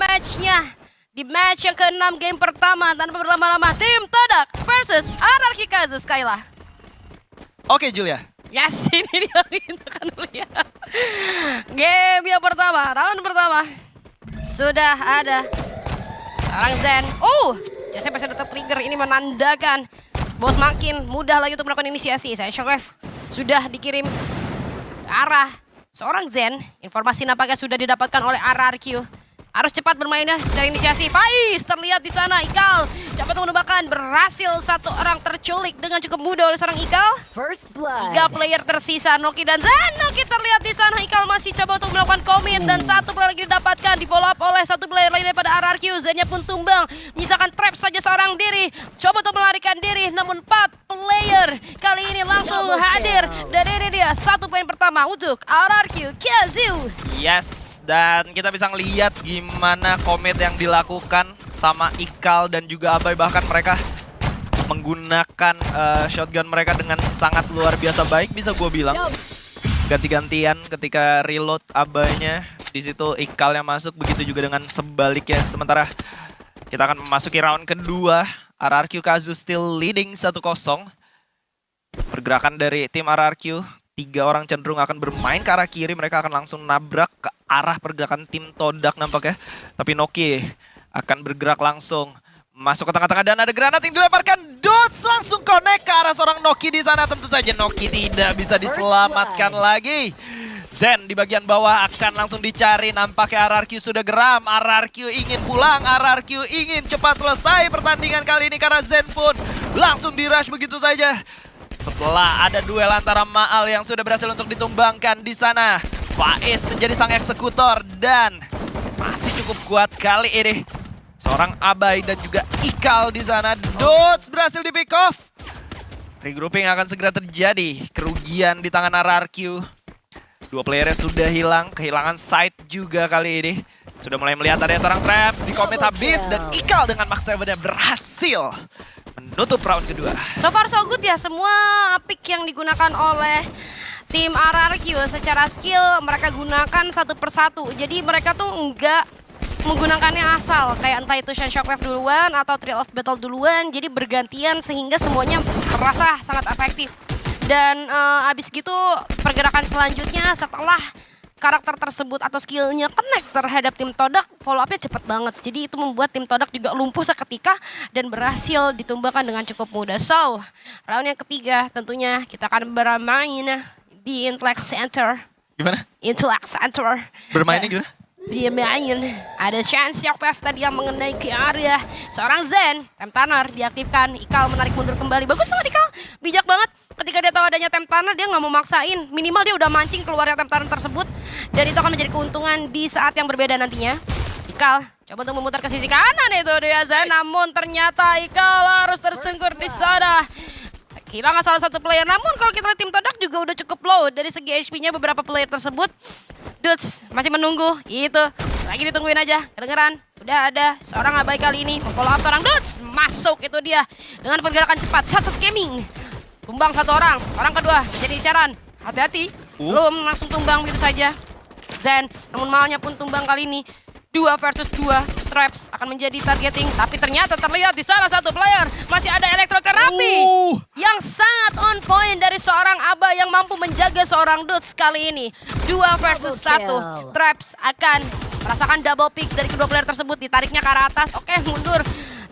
matchnya. Di match yang ke-6 game pertama tanpa berlama-lama, tim Todak versus Anarchy Kazus, Kayla. Oke Julia. Yes, ini dia kita akan lihat. Game yang pertama, round pertama. Sudah ada seorang Zen. Jesse sudah tertrigger, ini menandakan bos makin mudah lagi untuk melakukan inisiasi. Saya Shockwave sudah dikirim ke arah seorang Zen. Informasi nampaknya sudah didapatkan oleh RRQ. Harus cepat bermainnya secara inisiasi. Faiz terlihat di sana. Ikal dapat menembakkan, berhasil satu orang terculik dengan cukup mudah oleh seorang Ikal. First blood. 3 player tersisa, Noki dan Zen. Noki terlihat di sana. Ikal masih coba untuk melakukan commit dan satu player lagi didapatkan, di follow up oleh satu player lain daripada RRQ. Zennya pun tumbang, menyisakan trap saja seorang diri. Coba untuk melarikan diri, namun 4 player kali ini langsung hadir. Dan ini dia satu poin pertama untuk RRQ Kazu. Yes, dan kita bisa ngeliat gimana komit yang dilakukan sama Ikal dan juga Abai. Bahkan mereka menggunakan shotgun mereka dengan sangat luar biasa baik, bisa gue bilang. Ganti-gantian ketika reload Abainya, di situ Ikal yang masuk, begitu juga dengan sebaliknya. Sementara kita akan memasuki round kedua. RRQ Kazu still leading 1-0. Pergerakan dari tim RRQ, 3 orang cenderung akan bermain ke arah kiri. Mereka akan langsung nabrak ke arah pergerakan tim Todak nampaknya. Tapi Noki akan bergerak langsung masuk ke tengah-tengah dan ada granat yang dilemparkan. Dots langsung connect ke arah seorang Noki di sana. Tentu saja Noki tidak bisa diselamatkan lagi. Zen di bagian bawah akan langsung dicari. Nampaknya RRQ sudah geram. RRQ ingin pulang. RRQ ingin cepat selesai pertandingan kali ini karena Zen pun langsung di-rush begitu saja. Setelah ada duel antara Maal yang sudah berhasil untuk ditumbangkan di sana, Faiz menjadi sang eksekutor dan masih cukup kuat kali ini. Seorang Abai dan juga Ikal di sana. Dots berhasil di pick off. Regrouping akan segera terjadi. Kerugian di tangan RRQ. 2 playernya sudah hilang, kehilangan sight juga kali ini. Sudah mulai melihat ada seorang traps, di commit habis dan Ikal dengan Max 7 berhasil menutup round kedua. So far so good ya, semua pick yang digunakan oleh tim RRQ secara skill mereka gunakan satu persatu. Jadi mereka tuh enggak menggunakannya asal, kayak entah itu Shen Shockwave duluan atau Thrill of Battle duluan. Jadi bergantian sehingga semuanya terasa sangat efektif. Dan abis gitu pergerakan selanjutnya setelah karakter tersebut atau skillnya connect terhadap tim Todak, follow up-nya cepat banget. Jadi itu membuat tim Todak juga lumpuh seketika dan berhasil ditumbangkan dengan cukup mudah. So, round yang ketiga tentunya kita akan bermain di Intellect Center. Gimana? Intellect Center. Bermainnya gimana? Dia main, ada chance Shockwave tadi yang mengenai ke area seorang Zen. Temp Tanner diaktifkan, Ikal menarik mundur kembali. Bagus banget Ikal, bijak banget. Ketika dia tahu adanya Temp Tanner, dia nggak mau maksain. Minimal dia udah mancing keluarnya Temp Tanner tersebut. Dan itu akan menjadi keuntungan di saat yang berbeda nantinya. Ikal coba untuk memutar ke sisi kanan, itu dia Zen. Namun ternyata Ikal harus tersungkur di sana. Kehilangan salah satu player, namun kalau kita lihat tim Todak juga udah cukup low. Dari segi HP-nya beberapa player tersebut. Dudes masih menunggu, itu lagi ditungguin aja, kedengeran. Udah ada seorang Abai kali ini, follow up seorang Dudes. Masuk itu dia, dengan pergerakan cepat, satu gaming. Tumbang satu orang kedua jadi incaran. Hati-hati, belum langsung tumbang begitu saja. Zen, namun Maalnya pun tumbang kali ini. 2 versus 2, traps akan menjadi targeting. Tapi ternyata terlihat di salah satu player masih ada elektroterapi yang sangat on point dari seorang Aba yang mampu menjaga seorang Dudes kali ini. 2 versus 1, traps akan merasakan double pick dari kedua player tersebut. Ditariknya ke arah atas, oke mundur.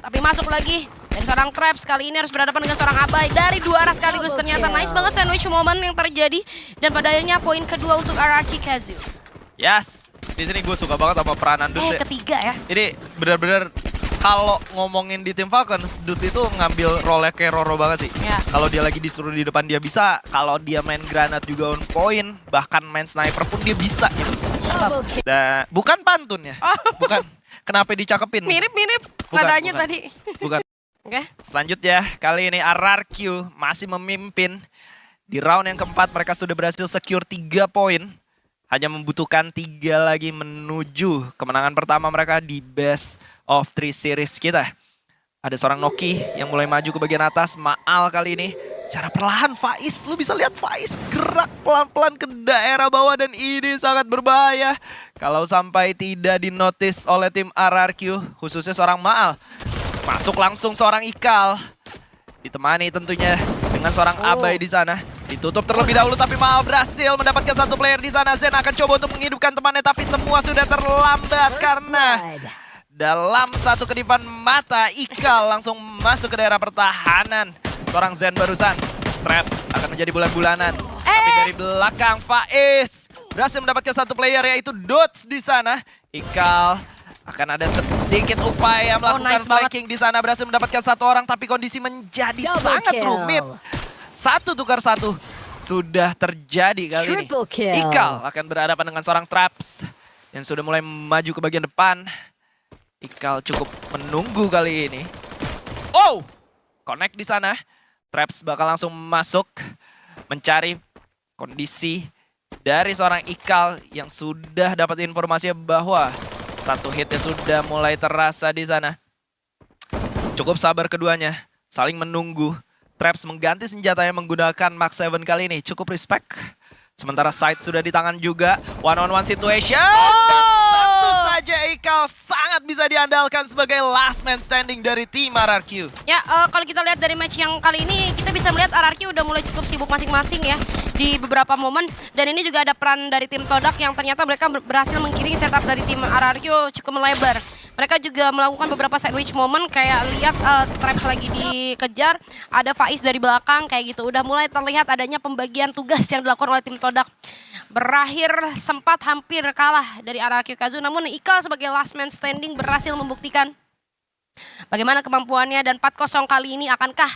Tapi masuk lagi dari seorang traps kali ini harus berhadapan dengan seorang Abai dari 2 arah sekaligus. Ternyata nice banget sandwich moment yang terjadi. Dan pada akhirnya poin kedua untuk RRQ Kazu. Yes. Di sini gue suka banget sama peranan Dudes. Ketiga ya. Ini benar-benar kalau ngomongin di tim Falcons, Dudes itu ngambil role kayak Roro banget sih. Ya. Kalau dia lagi disuruh di depan dia bisa, kalau dia main granat juga on point, bahkan main sniper pun dia bisa gitu. Dan bukan pantun ya. Bukan. Kenapa dicakepin? Mirip-mirip Bukan, nadanya bukan. tadi. Bukan. Oke. Selanjutnya, kali ini RRQ masih memimpin. Di round yang keempat mereka sudah berhasil secure 3 poin. Hanya membutuhkan 3 lagi menuju kemenangan pertama mereka di Best of 3 series kita. Ada seorang Noki yang mulai maju ke bagian atas. Maal kali ini Secara perlahan Faiz, lu bisa lihat Faiz gerak pelan-pelan ke daerah bawah dan ini sangat berbahaya. Kalau sampai tidak dinotis oleh tim RRQ, khususnya seorang Maal. Masuk langsung seorang Ikal. Ditemani tentunya dengan seorang Abai di sana. Ditutup terlebih dahulu tapi Maal berhasil mendapatkan satu player di sana. Zen akan coba untuk menghidupkan temannya tapi semua sudah terlambat karena dalam satu kedipan mata Ikal langsung masuk ke daerah pertahanan. Seorang Zen barusan. Traps akan menjadi bulan-bulanan. Tapi dari belakang Faiz berhasil mendapatkan satu player yaitu Dots di sana. Ikal akan ada sedikit upaya melakukan flanking di sana. Berhasil mendapatkan satu orang tapi kondisi menjadi sangat rumit. Satu tukar satu sudah terjadi kali ini. Ikal akan berhadapan dengan seorang Traps yang sudah mulai maju ke bagian depan. Ikal cukup menunggu kali ini. Oh! Connect di sana. Traps bakal langsung masuk mencari kondisi dari seorang Ikal yang sudah dapat informasi bahwa satu hitnya sudah mulai terasa di sana. Cukup sabar keduanya, saling menunggu. Traps mengganti senjatanya menggunakan Mark 7 kali ini, cukup respect. Sementara side sudah di tangan juga, one-on-one situation. Tentu saja Ikal sangat bisa diandalkan sebagai last man standing dari tim RRQ. Ya, kalau kita lihat dari match yang kali ini, kita bisa melihat RRQ udah mulai cukup sibuk masing-masing ya di beberapa momen. Dan ini juga ada peran dari tim Todak yang ternyata mereka berhasil menggiring setup dari tim RRQ cukup melebar. Mereka juga melakukan beberapa sandwich moment, kayak lihat Traps lagi dikejar, ada Faiz dari belakang kayak gitu. Udah mulai terlihat adanya pembagian tugas yang dilakukan oleh tim Todak. Berakhir sempat hampir kalah dari RRQ Kazu, namun Ikal sebagai last man standing berhasil membuktikan bagaimana kemampuannya, dan 4-0 kali ini akankah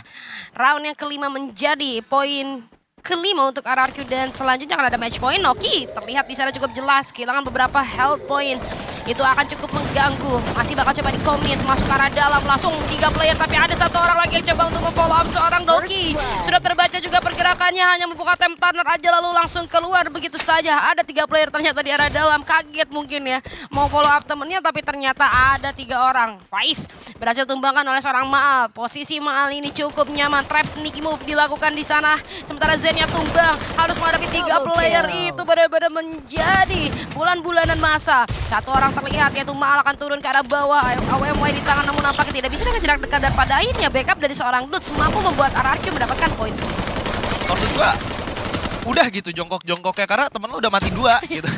round yang kelima menjadi poin kelima untuk RRQ, dan selanjutnya akan ada match point. Noki terlihat di sana cukup jelas kehilangan beberapa health point. Itu akan cukup mengganggu. Masih bakal coba di-commit masuk ke arah dalam. Langsung 3 player tapi ada satu orang lagi yang coba untuk memfollow up seorang Doki. Sudah terbaca juga pergerakannya, hanya membuka temp tunnel aja lalu langsung keluar begitu saja. Ada 3 player ternyata di arah dalam. Kaget mungkin ya mau follow up temennya tapi ternyata ada 3 orang. Faiz berhasil tumbangkan oleh seorang Maal. Posisi Maal ini cukup nyaman. Trap sneaky move dilakukan di sana. Sementara Zennya tumbang. Harus menghadapi 3 player itu benar-benar menjadi bulan-bulanan masa. Satu orang terlihat yaitu Maal akan turun ke arah bawah. AWMY di tangan namun nampaknya tidak bisa dengan jarak dekat, dan pada akhirnya backup dari seorang Dudes mampu membuat RRQ mendapatkan poin. Maksud gua udah gitu jongkok-jongkoknya karena temen lu udah mati 2 gitu.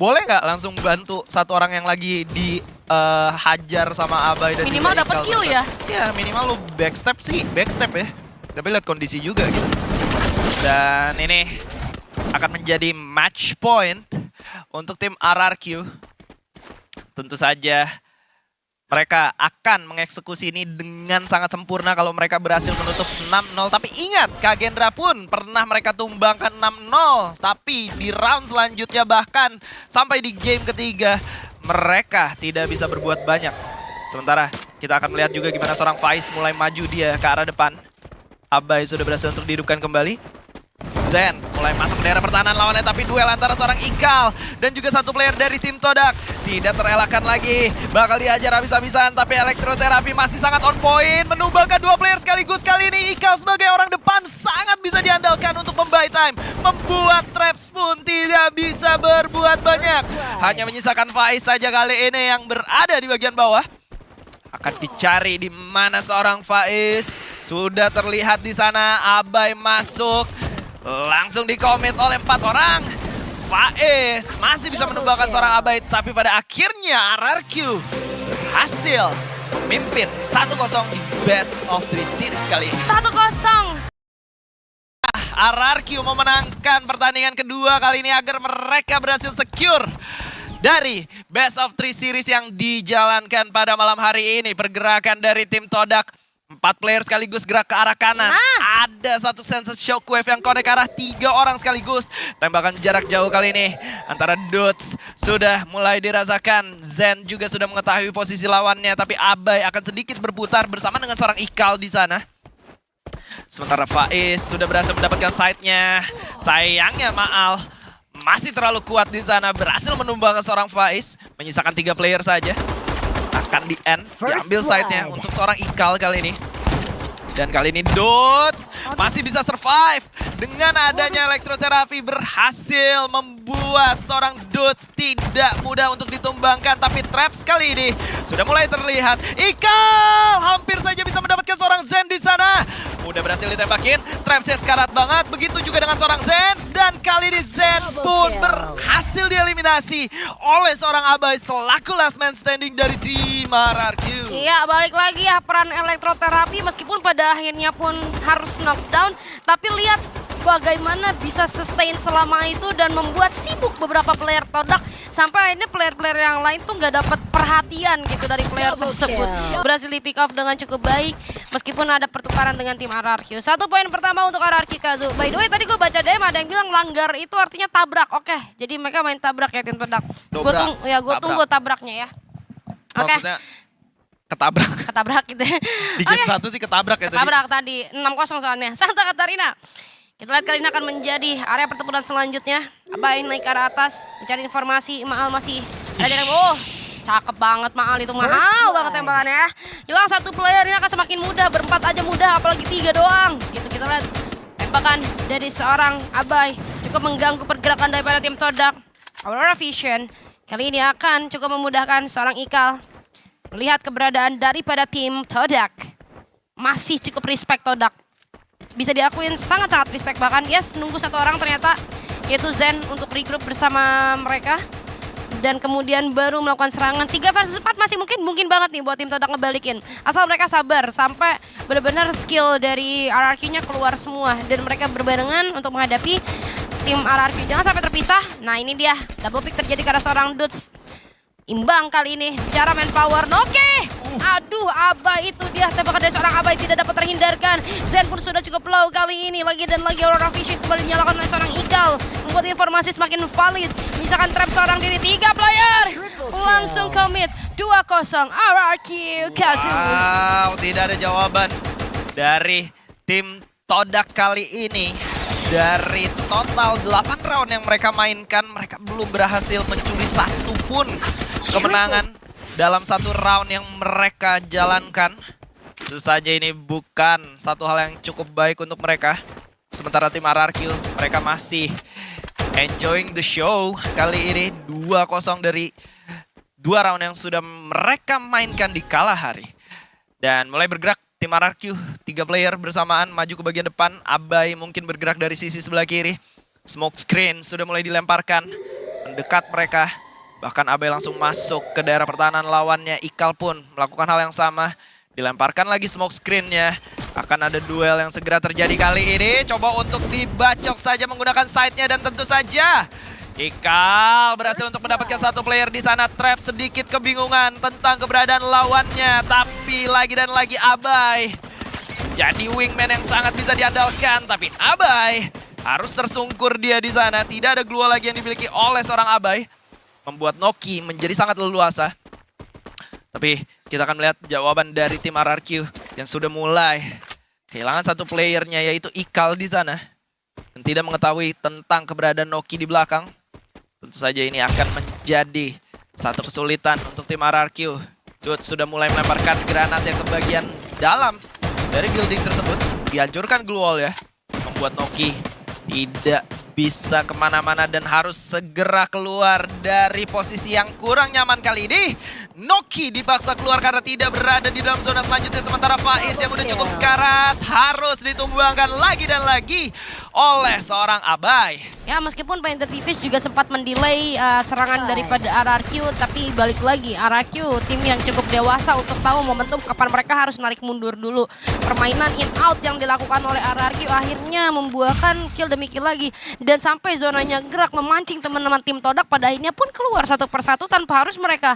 Boleh nggak langsung bantu satu orang yang lagi dihajar sama Abai dan minimal dapat kill ya? Iya, minimal lu backstep sih, backstep ya. Tapi lihat kondisi juga gitu. Dan ini akan menjadi match point untuk tim RRQ. Tentu saja mereka akan mengeksekusi ini dengan sangat sempurna kalau mereka berhasil menutup 6-0. Tapi ingat, Kagendra pun pernah mereka tumbangkan 6-0. Tapi di round selanjutnya bahkan sampai di game ketiga mereka tidak bisa berbuat banyak. Sementara kita akan melihat juga gimana seorang Faiz mulai maju dia ke arah depan. Abai sudah berhasil untuk dihidupkan kembali. Zen mulai masuk ke daerah pertahanan lawannya tapi duel antara seorang Ikal dan juga satu player dari tim Todak. Tidak terelakkan lagi, bakal dihajar habis-habisan tapi elektroterapi masih sangat on point. Menumbangkan 2 player sekaligus kali ini. Ikal sebagai orang depan sangat bisa diandalkan untuk membuy time. Membuat Traps pun tidak bisa berbuat banyak. Hanya menyisakan Faiz saja kali ini yang berada di bagian bawah. Akan dicari di mana seorang Faiz. Sudah terlihat di sana, Abai masuk. Langsung dikomit oleh 4 orang. Faiz masih bisa menumbangkan seorang Abai, tapi pada akhirnya RRQ berhasil memimpin 1-0 di Best of 3 Series kali ini. 1-0. RRQ memenangkan pertandingan kedua kali ini agar mereka berhasil secure dari Best of 3 Series yang dijalankan pada malam hari ini. Pergerakan dari tim Todak, 4 player sekaligus gerak ke arah kanan. Ada satu sense of shockwave yang connect ke arah 3 orang sekaligus. Tembakan jarak jauh kali ini antara Dudes sudah mulai dirasakan. Zen juga sudah mengetahui posisi lawannya, tapi Abai akan sedikit berputar bersama dengan seorang Ikal di sana. Sementara Faiz sudah berhasil mendapatkan side-nya. Sayangnya Maal masih terlalu kuat di sana, berhasil menumbangkan seorang Faiz, menyisakan 3 player saja. Akan di-end, diambil side-nya untuk seorang Ikal kali ini. Dan kali ini Dots masih bisa survive. Dengan adanya elektroterapi berhasil membuat seorang Dots tidak mudah untuk ditumbangkan. Tapi traps kali ini sudah mulai terlihat. Ikal hampir saja bisa mendapatkan seorang Zen di sana. Udah berhasil ditembakin, trapsnya sekarat banget. Begitu juga dengan seorang Zen. Dan kali ini Zen pun berhasil dieliminasi oleh seorang Abai selaku last man standing dari tim RRQ. Iya, balik lagi ya peran elektroterapi meskipun pada akhirnya pun harus knockdown. Tapi lihat bagaimana bisa sustain selama itu dan membuat sibuk beberapa player Todak. Sampai akhirnya player-player yang lain tuh nggak dapat perhatian gitu dari player tersebut. Berhasil di pick off dengan cukup baik meskipun ada pertukaran dengan tim RRQ. 1 poin pertama untuk RRQ Kazu. By the way tadi gue baca DM ada yang bilang langgar itu artinya tabrak. Oke, jadi mereka main tabrak ya tim Todak. Gue tunggu tabraknya ya. Oke. Maksudnya ketabrak. Ketabrak gitu. Di game 1 sih ketabrak ya ketabrak tadi. 6-0 soalnya. Santa Katarina. Kita lihat kali ini akan menjadi area pertempuran selanjutnya. Abai naik ke arah atas, mencari informasi. Maal masih ada yang cakep banget Maal itu. Mahal banget tembakannya ya. Hilang 1 player ini akan semakin mudah. Berempat aja mudah, apalagi 3 doang. Gitu kita lihat tembakan dari seorang Abai. Cukup mengganggu pergerakan daripada tim Todak. Aurora Vision kali ini akan cukup memudahkan seorang Ikal. Melihat keberadaan daripada tim Todak. Masih cukup respect Todak. Bisa diakuin sangat-sangat respect, bahkan yes nunggu 1 orang ternyata yaitu Zen untuk regroup bersama mereka dan kemudian baru melakukan serangan 3 versus 4 masih mungkin banget nih buat tim Todak ngebalikin asal mereka sabar sampai benar-benar skill dari RRQ-nya keluar semua dan mereka berbarengan untuk menghadapi tim RRQ. Jangan sampai terpisah. Nah ini dia double pick terjadi karena seorang Dudes imbang kali ini secara manpower. Oke. Aduh, Abai itu dia tembakan dari seorang Abai tidak dapat terhindarkan. Zen pun sudah cukup low kali ini. Lagi dan lagi Aurora Vision kembali dinyalakan oleh seorang Ikal. Membuat informasi semakin valid. Misalkan trap seorang diri 3 player. Langsung commit 2-0 RRQ Kazu. Wow, tidak ada jawaban dari tim Todak kali ini. Dari total 8 round yang mereka mainkan, mereka belum berhasil mencuri 1 pun kemenangan dalam 1 round yang mereka jalankan. Tentu saja ini bukan satu hal yang cukup baik untuk mereka. Sementara tim RRQ, mereka masih enjoying the show. Kali ini 2-0 dari 2 round yang sudah mereka mainkan di kala hari. Dan mulai bergerak tim RRQ, 3 player bersamaan maju ke bagian depan. Abai mungkin bergerak dari sisi sebelah kiri. Smoke screen sudah mulai dilemparkan, mendekat mereka. Bahkan Abai langsung masuk ke daerah pertahanan lawannya. Ikal pun melakukan hal yang sama. Dilemparkan lagi smoke screen-nya. Akan ada duel yang segera terjadi kali ini. Coba untuk dibacok saja menggunakan side-nya dan tentu saja Ikal berhasil untuk mendapatkan 1 player di sana. Trap sedikit kebingungan tentang keberadaan lawannya. Tapi lagi dan lagi Abai jadi wingman yang sangat bisa diandalkan. Tapi Abai harus tersungkur dia di sana. Tidak ada glue lagi yang dimiliki oleh seorang Abai. Membuat Noki menjadi sangat leluasa. Tapi kita akan melihat jawaban dari tim RRQ yang sudah mulai kehilangan 1 playernya yaitu Ikal di sana. Dan tidak mengetahui tentang keberadaan Noki di belakang. Tentu saja ini akan menjadi satu kesulitan untuk tim RRQ. Dude sudah mulai melemparkan granat yang ke bagian dalam dari building tersebut. Dihancurkan glue wall ya. Membuat Noki tidak bisa kemana-mana dan harus segera keluar dari posisi yang kurang nyaman kali ini. Noki dipaksa keluar karena tidak berada di dalam zona selanjutnya. Sementara Faiz yang udah cukup sekarat harus ditumbangkan lagi dan lagi oleh seorang Abai. Ya meskipun Panther Thieves juga sempat mendelay serangan daripada RRQ, tapi balik lagi RRQ tim yang cukup dewasa untuk tahu momentum kapan mereka harus narik mundur dulu. Permainan in out yang dilakukan oleh RRQ akhirnya membuahkan kill demi kill lagi. Dan sampai zonanya gerak memancing teman-teman tim Todak pada akhirnya pun keluar 1 persatu tanpa harus mereka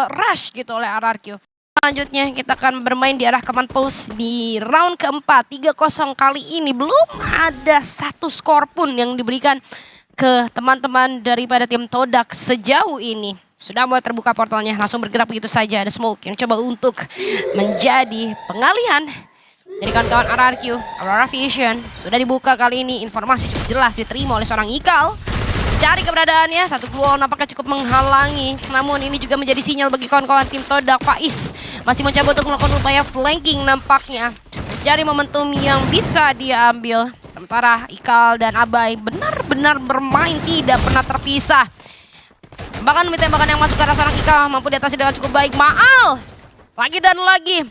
rush gitu oleh RRQ. Selanjutnya kita akan bermain di arah command post di round keempat. 3-0 kali ini belum ada 1 skor pun yang diberikan ke teman-teman daripada tim Todak sejauh ini. Sudah mulai terbuka portalnya, langsung bergerak begitu saja. Ada smoke yang coba untuk menjadi pengalihan dari kawan-kawan RRQ. Aurora Vision sudah dibuka kali ini. Informasi cukup jelas diterima oleh seorang Ikal. Cari keberadaannya, 1 gol nampaknya cukup menghalangi. Namun ini juga menjadi sinyal bagi kawan-kawan tim Todak. Faiz masih mencoba untuk melakukan upaya flanking nampaknya. jadi momentum yang bisa dia ambil. Sementara Ikal dan Abai benar-benar bermain tidak pernah terpisah. Bahkan tembakan yang masuk ke arah seorang Ikal mampu diatasi dengan cukup baik. Maal lagi dan lagi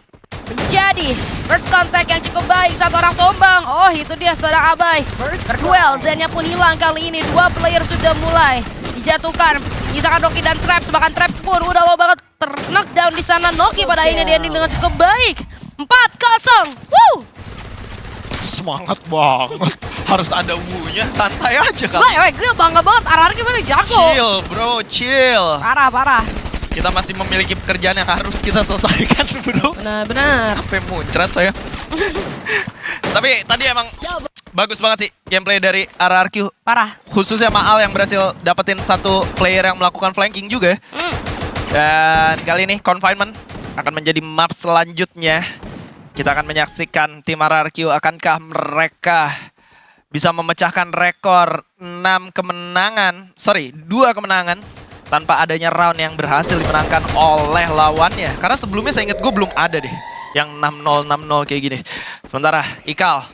menjadi first contact yang cukup baik. Satu orang tumbang. Oh, itu dia seorang Abai. Berduel, Zennya pun hilang kali ini. Dua player sudah mulai dijatuhkan. Misalkan Noki dan Traps, bahkan Traps pun udah low banget ter-knockdown di sana. Noki pada akhirnya di ending dengan cukup baik. 4-0. Woo! Semangat banget. Harus ada wunya, santai aja kan. Gue bangga banget, RRQ gimana jago. Chill bro, chill. Parah. Kita masih memiliki pekerjaan yang harus kita selesaikan bro. Benar. Sampai muncrat saya. Tapi tadi emang bagus banget sih gameplay dari RRQ. Parah. Khususnya Maal yang berhasil dapetin satu player yang melakukan flanking juga. Dan kali ini Confinement akan menjadi map selanjutnya. Kita akan menyaksikan tim RRQ, akankah mereka bisa memecahkan rekor 2 kemenangan tanpa adanya round yang berhasil dimenangkan oleh lawannya. Karena sebelumnya saya ingat gue belum ada deh yang 6-0 kayak gini. Sementara Ikal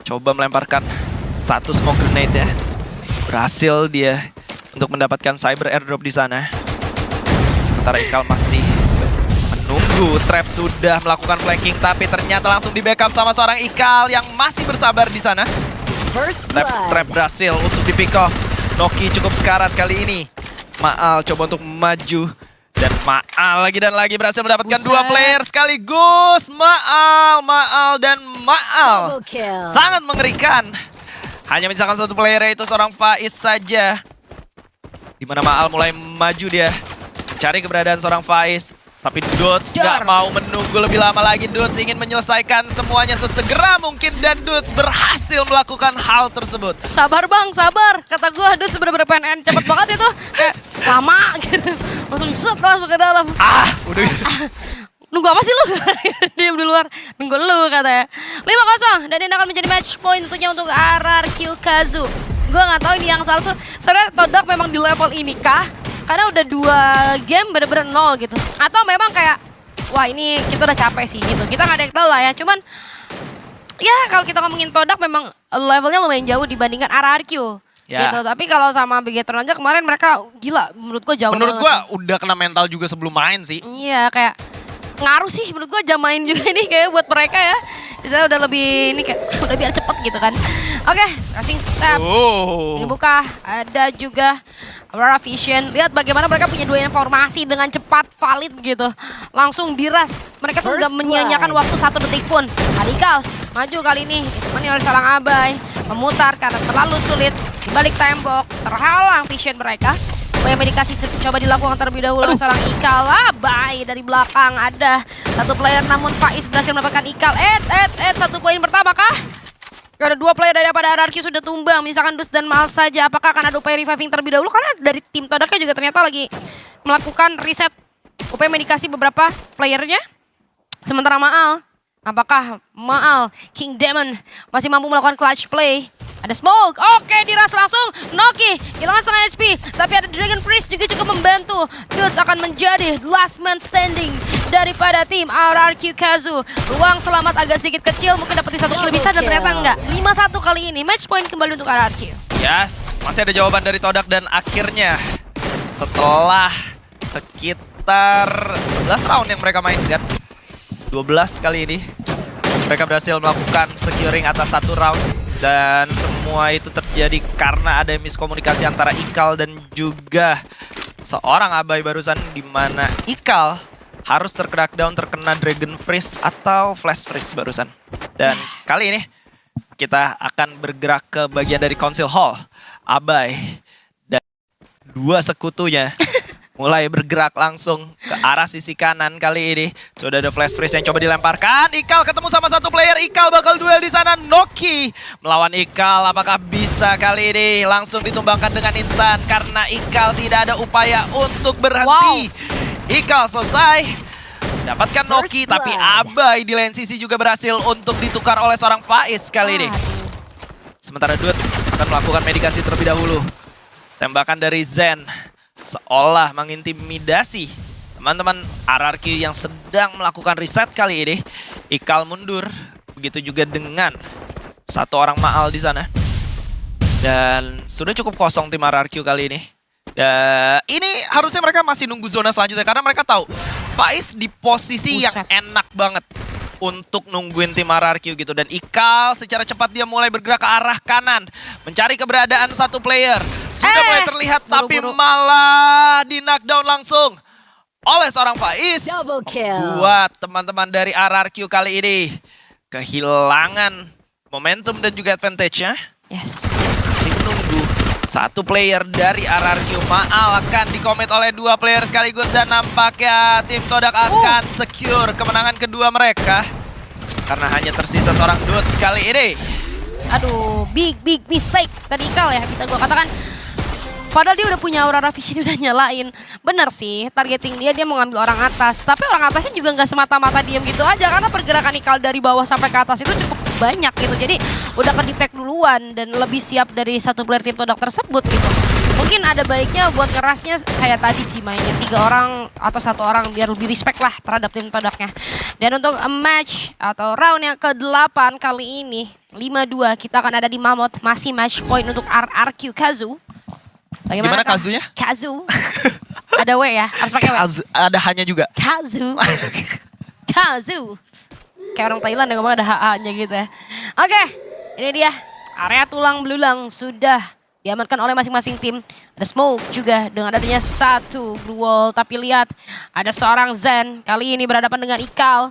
coba melemparkan satu smoke grenade ya. Berhasil dia untuk mendapatkan cyber airdrop di sana. Sementara Ikal masih menunggu. Trap sudah melakukan flanking tapi ternyata langsung di backup sama seorang Ikal yang masih bersabar di sana. Trap berhasil untuk di pick off. Noki cukup sekarat kali ini. Maal coba untuk maju. Dan Maal lagi dan lagi berhasil mendapatkan 2 player sekaligus. Maal dan Maal. Sangat mengerikan. Hanya misalkan 1 player yaitu seorang Faiz saja. Dimana Maal mulai maju dia. Cari keberadaan seorang Faiz. Tapi Dots gak mau menunggu lebih lama lagi. Dots ingin menyelesaikan semuanya sesegera mungkin. Dan Dots berhasil melakukan hal tersebut. Sabar bang, sabar. Kata gue, Dots bener-bener pengen cepet banget itu. Kayak lama gitu. Langsung ke dalam. Udah. Nunggu apa sih lu? Diam di luar. Nunggu lu katanya. 5-0. Dan ini akan menjadi match point tentunya untuk RRQ Kazu. Gue gak tahu ini yang salah tuh. Sebenarnya Todak memang di level ini kah? Karena udah 2 game bener-bener 0 gitu. Atau memang kayak, wah ini kita udah capek sih gitu. Kita gak ada yang tahu lah ya. Cuman, ya kalau kita ngomongin Todak memang levelnya lumayan jauh dibandingkan RRQ. Ya. Gitu. Tapi kalau sama Bigetron aja kemarin mereka gila. Menurut gue jauh Menurut banget. gua udah kena mental juga sebelum main sih. Iya kayak ngaruh sih menurut gue jam main juga ini kayak buat mereka ya. Misalnya udah lebih ini kayak udah biar cepet gitu kan. Oke, casting step. Dibuka. Ada juga Aurora Vision. Lihat bagaimana mereka punya 2 informasi dengan cepat, valid gitu. Langsung diras. Mereka tuh gak menyia-nyiakan waktu 1 detik pun. Radikal maju kali ini. Ditemani oleh seorang Abai. Memutar karena terlalu sulit. Di balik tembok. Terhalang vision mereka. Upaya medikasi coba dilakukan terlebih dahulu oleh seorang Ikal. Abai dari belakang ada 1 player namun Faiz berhasil mendapatkan Ikal. 1 poin pertama kah? Ada 2 player daripada RRQ sudah tumbang. Misalkan Dus dan Mal saja. Apakah akan ada upaya reviving terlebih dahulu? Karena dari tim Todaknya juga ternyata lagi melakukan reset upaya medikasi beberapa playernya. Sementara Maal. Apakah Maal, King Demon masih mampu melakukan clutch play? Ada smoke. Oke, diras langsung. Noki kehilangan setengah HP. Tapi ada Dragon Priest juga cukup membantu. Dudes akan menjadi last man standing daripada tim RRQ Kazu. Ruang selamat agak sedikit kecil. Mungkin dapetin 1 kill bisa dan ternyata enggak. 5-1 kali ini. Match point kembali untuk RRQ. Yes, masih ada jawaban dari Todak dan akhirnya setelah sekitar 11 round yang mereka mainkan, 12 kali ini mereka berhasil melakukan securing atas 1 round. Dan semua itu terjadi karena ada miskomunikasi antara Ikal dan juga seorang Abai barusan, di mana Ikal harus terkena Dragon Freeze atau Flash Freeze barusan. Dan kali ini kita akan bergerak ke bagian dari Council Hall. Abai dan 2 sekutunya mulai bergerak langsung ke arah sisi kanan kali ini. Sudah ada Flash Freeze yang coba dilemparkan. Ikal ketemu sama 1 player. Ikal bakal duel di sana. Noki melawan Ikal. Apakah bisa kali ini langsung ditumbangkan dengan instan? Karena Ikal tidak ada upaya untuk berhenti. Ikal selesai. Dapatkan Noki. Tapi Abai di lain sisi juga berhasil untuk ditukar oleh seorang Faiz kali ini. Sementara Dudes akan melakukan medikasi terlebih dahulu. Tembakan dari Zen seolah mengintimidasi teman-teman RRQ yang sedang melakukan reset kali ini. Ikal mundur Begitu juga dengan satu orang Maal di sana. Dan sudah cukup kosong tim RRQ kali ini. Dan ini harusnya mereka masih nunggu zona selanjutnya karena mereka tahu Faiz di posisi yang Buset. enak banget untuk nungguin tim RRQ gitu. Dan Ikal secara cepat dia mulai bergerak ke arah kanan, mencari keberadaan satu player. Sudah mulai terlihat tapi buru-buru. malah di knockdown langsung oleh seorang Faiz. Double kill. Buat teman-teman dari RRQ kali ini kehilangan momentum dan juga advantage-nya. Yes. Masih menunggu satu player dari RRQ. Maal akan dikomit oleh dua player sekaligus dan nampaknya tim Todak akan secure kemenangan kedua mereka. Karena hanya tersisa seorang Dudes kali ini. Aduh, big mistake tadi Ikal ya, bisa gue katakan. Padahal dia udah punya Aurora Vision, udah nyalain. Bener sih, targeting dia mau ngambil orang atas. Tapi orang atasnya juga nggak semata-mata diem gitu aja. Karena pergerakan Ikal dari bawah sampai ke atas itu cukup banyak gitu. Jadi udah ke-defect duluan dan lebih siap dari satu player tim Todak tersebut gitu. Mungkin ada baiknya buat ngerasnya kayak tadi sih mainnya 3 orang atau 1 orang biar lebih respect lah terhadap tim Todaknya. Dan untuk match atau round yang ke-8 kali ini 5-2 kita akan ada di Mammoth. Masih match point untuk RRQ Kazu. Gimana Kak? Kazunya? Kazu. Ada W ya, harus pakai W. Ada hanya juga. Kazu. Kazu. Kayak orang Thailand yang ngomong ada HA-nya gitu ya. Oke, ini dia. Area tulang belulang sudah diamankan oleh masing-masing tim. Ada smoke juga dengan adanya satu blue wall. Tapi lihat, ada seorang Zen. Kali ini berhadapan dengan Ikal.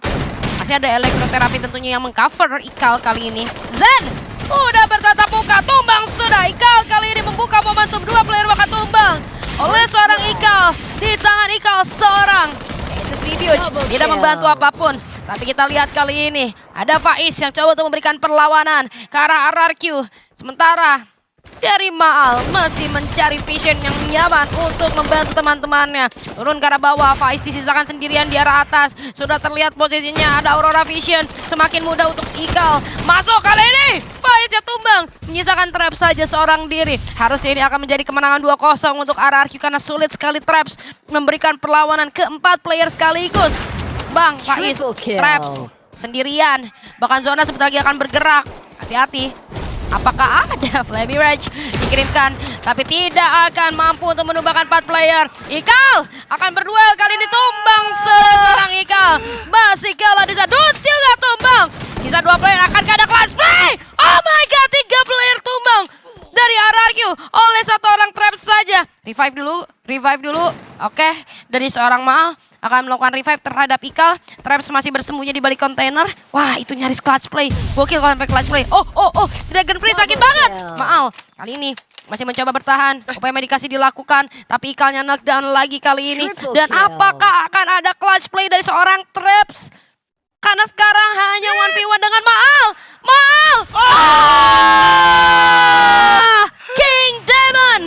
Masih ada elektroterapi tentunya yang mengcover Ikal kali ini. Zen! Udah bertatap muka, tumbang sudah. Ikal kali ini membuka momentum 2 player bakal tumbang oleh seorang Ikal. Di tangan Ikal seorang. Itu Tribuge, tidak membantu apapun. Tapi kita lihat kali ini ada Faiz yang coba untuk memberikan perlawanan ke arah RRQ. Sementara dari Maal masih mencari vision yang nyaman untuk membantu teman-temannya. Turun ke arah bawah, Faiz disisakan sendirian di arah atas. Sudah terlihat posisinya ada Aurora Vision. Semakin mudah untuk Ikal. Masuk kali ini, Faiznya tumbang. Menyisakan trap saja seorang diri. Harusnya ini akan menjadi kemenangan 2-0 untuk RRQ karena sulit sekali Traps memberikan perlawanan ke 4 player sekaligus. Bang, Faiz, Triple kill. Traps sendirian. Bahkan zona sebentar lagi akan bergerak. Hati-hati. Apakah ada Flammy Rage dikirimkan, tapi tidak akan mampu untuk menumbangkan 4 player. Ikal akan berduel kali ini, tumbang seorang Ikal. Masih kalah di satu, juga tumbang. Sisa 2 player, akan ada clutch play. Oh my god, 3 player tumbang dari RRQ oleh satu orang Trap saja. Revive dulu. Oke, dari seorang Maal akan melakukan revive terhadap Ikal. Traps masih bersembunyi di balik kontainer. Wah, itu nyaris clutch play. Gokil kalau sampai clutch play. Oh, Dragon Free sakit banget. Maal, kali ini masih mencoba bertahan. Upaya medikasi dilakukan, tapi Ikalnya knockdown lagi kali ini. Triple Dan kill. apakah akan ada clutch play dari seorang Traps? Karena sekarang hanya 1v1 dengan Maal. King Demon.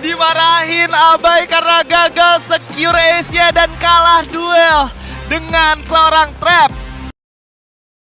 Dimarahin Abai karena gagal secure Asia dan kalah duel dengan seorang Traps.